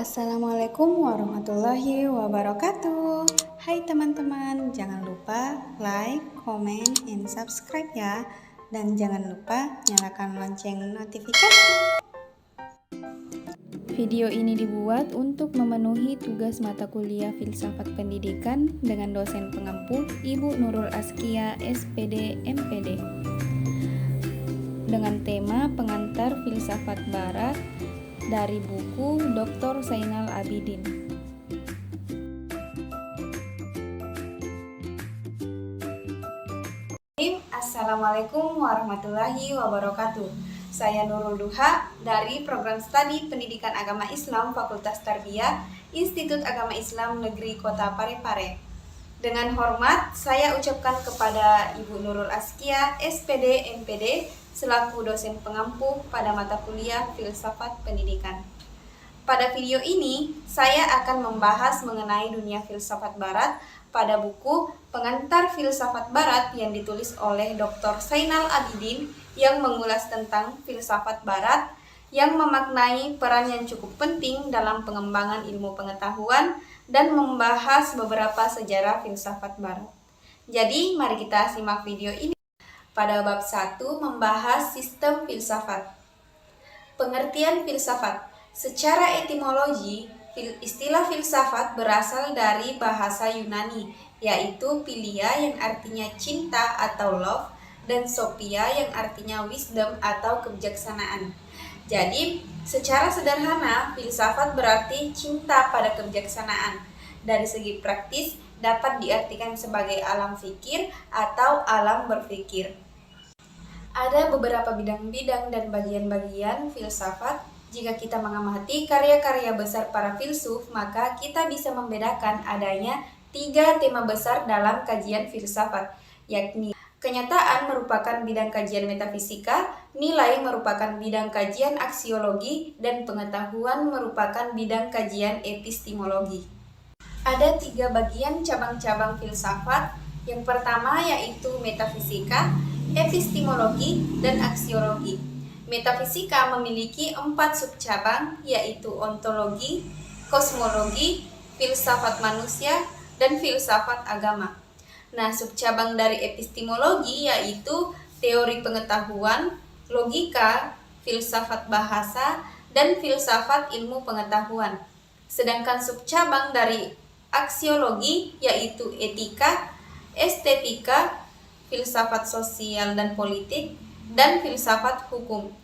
Assalamualaikum warahmatullahi wabarakatuh. Hai teman-teman, jangan lupa like, comment, and subscribe ya. Dan jangan lupa nyalakan lonceng notifikasi. Video ini dibuat untuk memenuhi tugas mata kuliah Filsafat Pendidikan dengan dosen pengampu Ibu Nurul Askia, SPD, MPD. Dengan tema Pengantar Filsafat Barat dari buku Dr. Zainal Abidin. Assalamualaikum warahmatullahi wabarakatuh. Saya Nurul Duha dari Program Studi Pendidikan Agama Islam Fakultas Tarbiyah Institut Agama Islam Negeri Kota Parepare. Dengan hormat, saya ucapkan kepada Ibu Nurul Askia, SPD, MPD, selaku dosen pengampu pada mata kuliah Filsafat Pendidikan. Pada video ini, saya akan membahas mengenai dunia filsafat barat pada buku Pengantar Filsafat Barat yang ditulis oleh Dr. Zainal Abidin yang mengulas tentang filsafat barat yang memaknai peran yang cukup penting dalam pengembangan ilmu pengetahuan dan membahas beberapa sejarah filsafat barat. Jadi, mari kita simak video ini. Pada bab 1 membahas sistem filsafat. Pengertian filsafat. Secara etimologi, istilah filsafat berasal dari bahasa Yunani, yaitu philia yang artinya cinta atau love, dan sophia yang artinya wisdom atau kebijaksanaan. Jadi, secara sederhana, filsafat berarti cinta pada kebijaksanaan. Dari segi praktis, dapat diartikan sebagai alam fikir atau alam berpikir. Ada beberapa bidang-bidang dan bagian-bagian filsafat. Jika kita mengamati karya-karya besar para filsuf, maka kita bisa membedakan adanya 3 tema besar dalam kajian filsafat, yakni kenyataan merupakan bidang kajian metafisika, nilai merupakan bidang kajian aksiologi, dan pengetahuan merupakan bidang kajian epistemologi. Ada 3 bagian cabang-cabang filsafat. Yang pertama yaitu metafisika, epistemologi, dan aksiologi. Metafisika memiliki 4 subcabang, yaitu ontologi, kosmologi, filsafat manusia, dan filsafat agama. Nah, subcabang dari epistemologi yaitu teori pengetahuan, logika, filsafat bahasa, dan filsafat ilmu pengetahuan. Sedangkan subcabang dari aksiologi yaitu etika, estetika, filsafat sosial dan politik, dan filsafat hukum.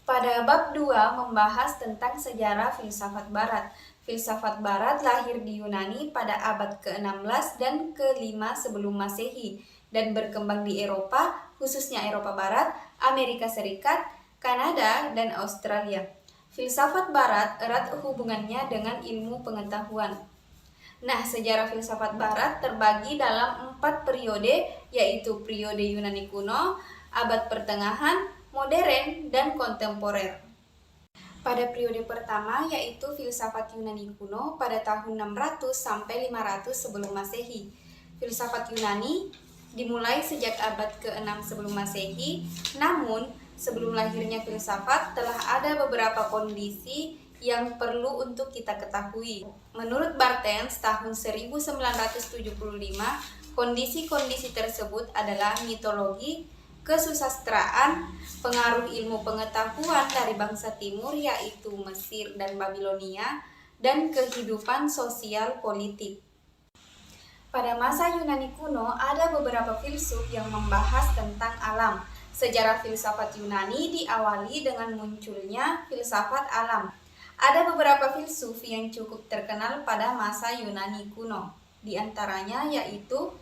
Pada bab 2 membahas tentang sejarah filsafat barat. Filsafat barat lahir di Yunani pada abad ke-16 dan ke-5 sebelum Masehi dan berkembang di Eropa, khususnya Eropa Barat, Amerika Serikat, Kanada, dan Australia. Filsafat barat erat hubungannya dengan ilmu pengetahuan. Nah, sejarah filsafat barat terbagi dalam 4 periode, yaitu periode Yunani kuno, abad pertengahan, modern, dan kontemporer. Pada periode pertama yaitu filsafat Yunani kuno pada tahun 600 sampai 500 sebelum Masehi. Filsafat Yunani dimulai sejak abad ke-6 sebelum Masehi, namun sebelum lahirnya filsafat telah ada beberapa kondisi yang perlu untuk kita ketahui. Menurut Barthes tahun 1975, kondisi-kondisi tersebut adalah mitologi, kesusastraan, pengaruh ilmu pengetahuan dari bangsa timur yaitu Mesir dan Babilonia, dan kehidupan sosial politik. Pada masa Yunani kuno ada beberapa filsuf yang membahas tentang alam. Sejarah filsafat Yunani diawali dengan munculnya filsafat alam. Ada beberapa filsuf yang cukup terkenal pada masa Yunani kuno. Di antaranya yaitu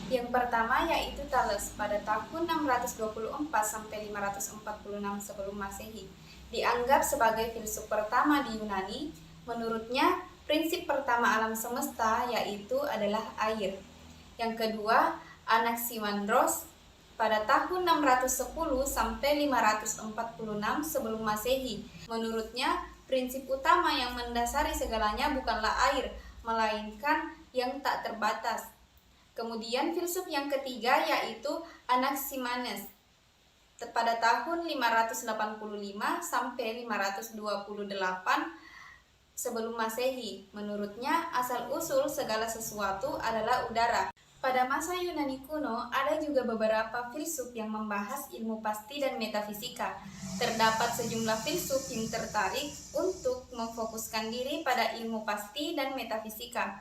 yang pertama yaitu Thales pada tahun 624 sampai 546 sebelum Masehi. Dianggap sebagai filsuf pertama di Yunani. Menurutnya, prinsip pertama alam semesta yaitu adalah air. Yang kedua, Anaximandros pada tahun 610 sampai 546 sebelum Masehi. Menurutnya, prinsip utama yang mendasari segalanya bukanlah air, melainkan yang tak terbatas. Kemudian filsuf yang ketiga yaitu Anaximenes pada tahun 585 sampai 528 sebelum Masehi. Menurutnya, asal-usul segala sesuatu adalah udara. Pada masa Yunani kuno, ada juga beberapa filsuf yang membahas ilmu pasti dan metafisika. Terdapat sejumlah filsuf yang tertarik untuk memfokuskan diri pada ilmu pasti dan metafisika.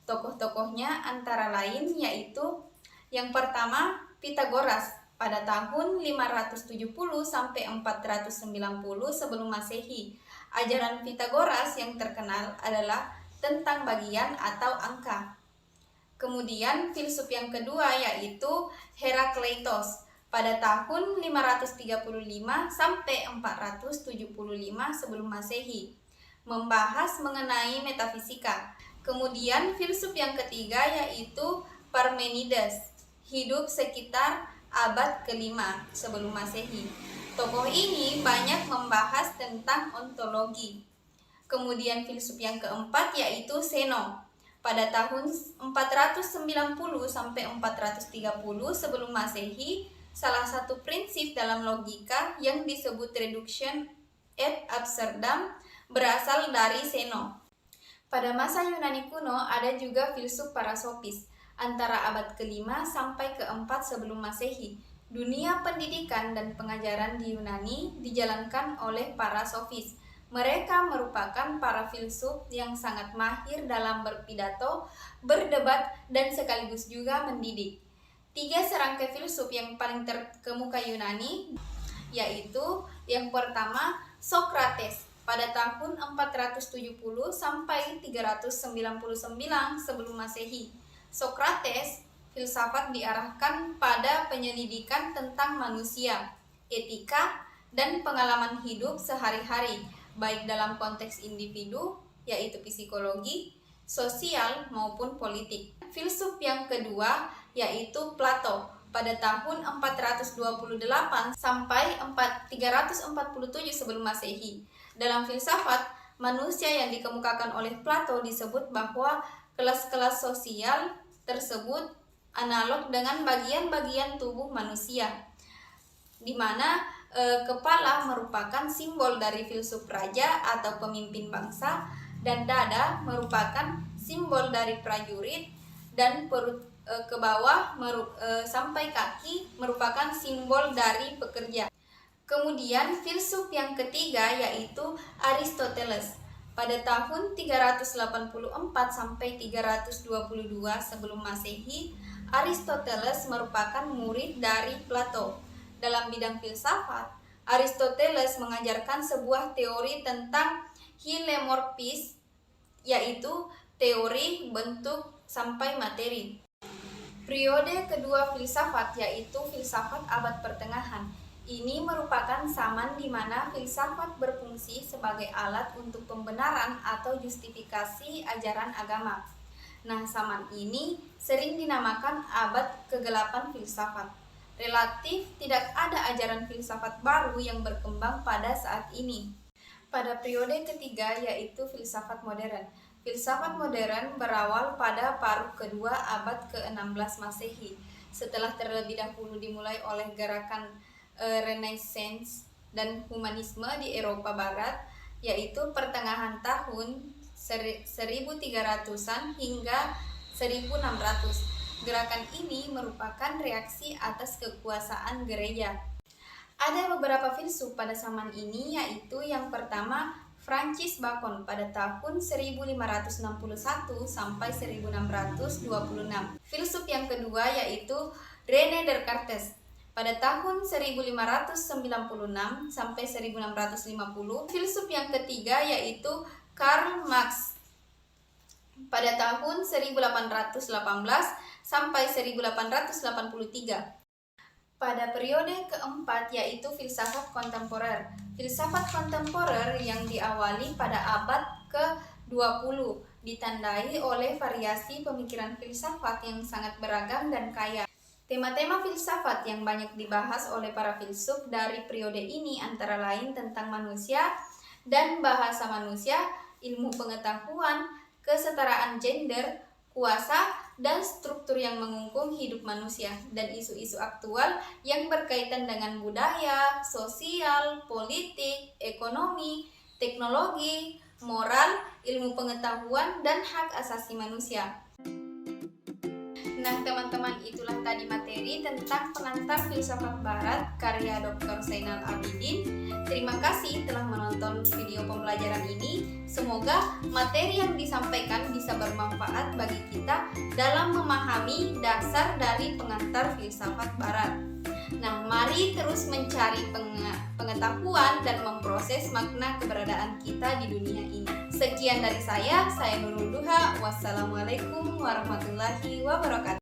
Tokoh-tokohnya antara lain yaitu yang pertama, Pitagoras pada tahun 570 sampai 490 sebelum Masehi. Ajaran Pitagoras yang terkenal adalah tentang bagian atau angka. Kemudian filsuf yang kedua yaitu Herakleitos pada tahun 535 sampai 475 sebelum Masehi, membahas mengenai metafisika. Kemudian filsuf yang ketiga yaitu Parmenides, hidup sekitar abad ke-5 sebelum Masehi. Tokoh ini banyak membahas tentang ontologi. Kemudian filsuf yang keempat yaitu Zeno pada tahun 490 sampai 430 sebelum Masehi. Salah satu prinsip dalam logika yang disebut reduction ad absurdum berasal dari Zeno. Pada masa Yunani kuno ada juga filsuf Parasofis antara abad ke-5 sampai ke-4 sebelum Masehi. Dunia pendidikan dan pengajaran di Yunani dijalankan oleh para sofis. Mereka merupakan para filsuf yang sangat mahir dalam berpidato, berdebat, dan sekaligus juga mendidik. 3 serangkai filsuf yang paling terkemuka Yunani yaitu yang pertama Sokrates pada tahun 470 sampai 399 sebelum Masehi. Sokrates filsafat diarahkan pada penyelidikan tentang manusia, etika, dan pengalaman hidup sehari-hari, baik dalam konteks individu, yaitu psikologi, sosial, maupun politik. Filsuf yang kedua yaitu Plato pada tahun 428 sampai 347 sebelum Masehi. Dalam filsafat, manusia yang dikemukakan oleh Plato disebut bahwa kelas-kelas sosial tersebut analog dengan bagian-bagian tubuh manusia, di mana kepala merupakan simbol dari filsuf raja atau pemimpin bangsa, dan dada merupakan simbol dari prajurit, dan perut ke bawah sampai kaki merupakan simbol dari pekerja. Kemudian filsuf yang ketiga yaitu Aristoteles pada tahun 384 sampai 322 sebelum Masehi. Aristoteles merupakan murid dari Plato. Dalam bidang filsafat, Aristoteles mengajarkan sebuah teori tentang hilemorfis, yaitu teori bentuk sampai materi. Periode kedua filsafat yaitu filsafat abad pertengahan. Ini merupakan zaman di mana filsafat berfungsi sebagai alat untuk pembenaran atau justifikasi ajaran agama. Nah, zaman ini sering dinamakan abad kegelapan filsafat. Relatif tidak ada ajaran filsafat baru yang berkembang pada saat ini. Pada periode ketiga yaitu filsafat modern. Filsafat modern berawal pada paruh kedua abad ke-16 Masehi. Setelah terlebih dahulu dimulai oleh gerakan Renaissance dan humanisme di Eropa Barat, yaitu pertengahan tahun 1300-an hingga 1600. Gerakan ini merupakan reaksi atas kekuasaan gereja. Ada beberapa filsuf pada zaman ini, yaitu yang pertama Francis Bacon pada tahun 1561 sampai 1626. Filsuf yang kedua yaitu René Descartes pada tahun 1596 sampai 1650. Filsuf yang ketiga yaitu Karl Marx pada tahun 1818 sampai 1883. Pada periode keempat yaitu filsafat kontemporer. Filsafat kontemporer yang diawali pada abad ke-20 ditandai oleh variasi pemikiran filsafat yang sangat beragam dan kaya. Tema-tema filsafat yang banyak dibahas oleh para filsuf dari periode ini antara lain tentang manusia dan bahasa manusia, ilmu pengetahuan, kesetaraan gender, kuasa, dan struktur yang mengungkung hidup manusia, dan isu-isu aktual yang berkaitan dengan budaya, sosial, politik, ekonomi, teknologi, moral, ilmu pengetahuan, dan hak asasi manusia. Nah teman-teman, itulah tadi materi tentang pengantar filsafat barat karya Dr. Zainal Abidin. Terima kasih telah menonton video pembelajaran ini. Semoga materi yang disampaikan bisa bermanfaat bagi kita dalam memahami dasar dari pengantar filsafat barat. Nah, mari terus mencari pengetahuan dan memproses makna keberadaan kita di dunia ini. Sekian dari saya Nurul Duha. Wassalamualaikum warahmatullahi wabarakatuh.